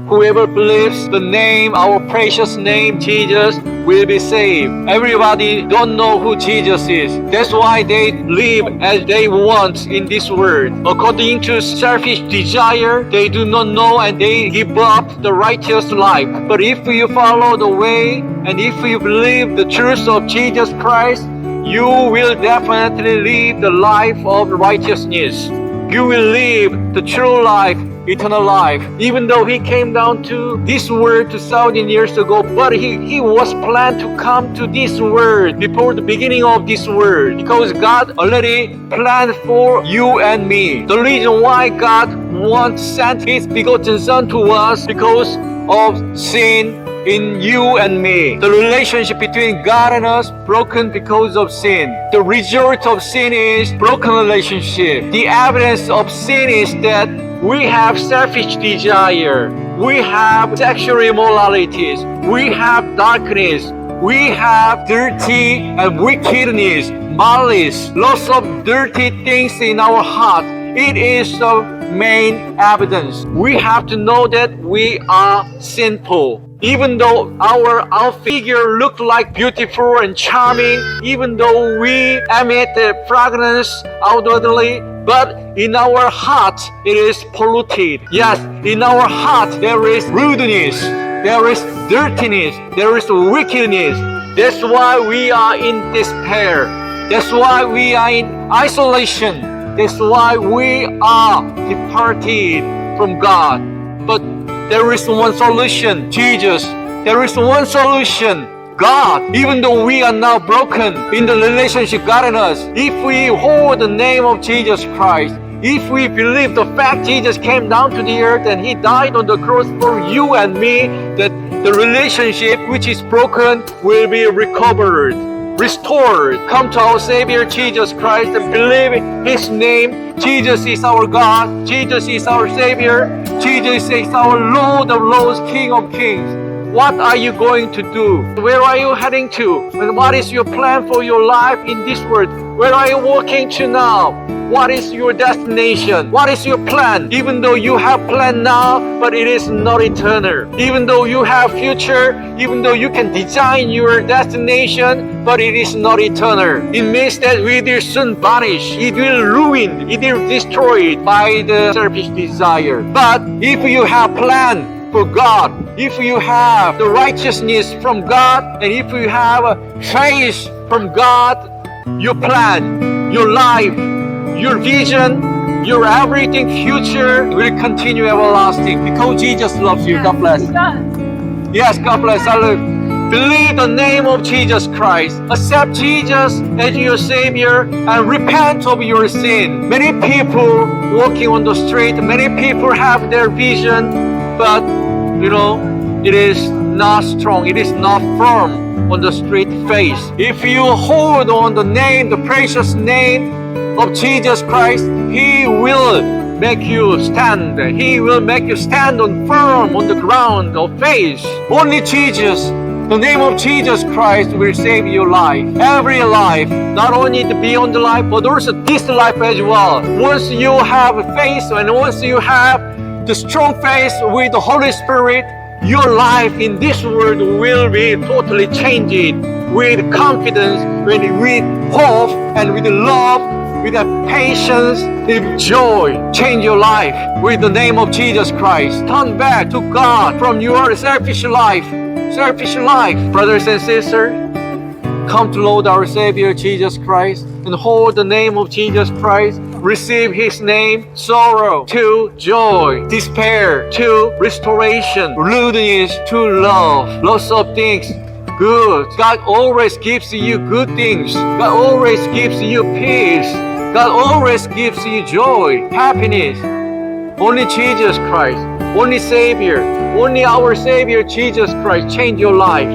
whoever believes the name, our precious name, Jesus, will be saved. Everybody don't know who Jesus is. That's why they live as they want in this world. According to selfish desire, they do not know and they give up the righteous life. But if you follow the way and if you believe the truth of Jesus Christ, you will definitely live the life of righteousness. You will live the true life, eternal life. Even though he came down to this world 2,000 years ago, but he was planned to come to this world before the beginning of this world, because God already planned for you and me. The reason why God wants sent his begotten Son to us because of sin in you and me. The relationship between God and us broken because of sin. The result of sin is broken relationship. The evidence of sin is that we have selfish desire. We have sexual immoralities. We have darkness. We have dirty and wickedness, malice, lots of dirty things in our heart. It is the main evidence. We have to know that we are sinful. Even though our figure look like beautiful and charming, even though we emit the fragrance outwardly, but in our heart it is polluted. Yes, in our heart there is rudeness, there is dirtiness, there is wickedness. That's why we are in despair. That's why we are in isolation. That's why we are departed from God. But there is one solution, Jesus. There is one solution, God. Even though we are now broken in the relationship God and us, if we hold the name of Jesus Christ, if we believe the fact Jesus came down to the earth and he died on the cross for you and me, that the relationship which is broken will be recovered, restored. Come to our Savior Jesus Christ and believe in his name. Jesus is our God. Jesus is our Savior. Jesus is our Lord of Lords, King of Kings. What are you going to do? Where are you heading to? And what is your plan for your life in this world? Where are you walking to now? What is your destination? What is your plan? Even though you have plan now, but it is not eternal. Even though you have future, even though you can design your destination, but it is not eternal. It means that we will soon vanish. It will ruin. It will destroyed by the selfish desire. But if you have plan for God, if you have the righteousness from God, and if you have faith from God, your plan, your life, your vision, your everything future will continue everlasting because Jesus loves you. God bless. Yes, God bless. Hallelujah. Believe the name of Jesus Christ. Accept Jesus as your Savior and repent of your sin. Many people walking on the street, many people have their vision, but it is not strong. It is not firm on the straight face. If you hold on the name, the precious name of Jesus Christ, he will make you stand. He will make you stand on firm on the ground of faith. Only Jesus, the name of Jesus Christ will save your life. Every life, not only the beyond life, but also this life as well. Once you have faith and once you have the strong faith with the Holy Spirit, your life in this world will be totally changed with confidence, with hope, and with love, with patience, with joy. Change your life with the name of Jesus Christ. Turn back to God from your selfish life. Brothers and sisters, come to Lord our Savior Jesus Christ and hold the name of Jesus Christ. Receive his name. Sorrow to joy, despair to restoration, rudeness to love. Lots of things good. God always gives you good things. God always gives you peace. God always gives you joy, happiness. Only Jesus Christ, only Savior, only our Savior Jesus Christ change your life.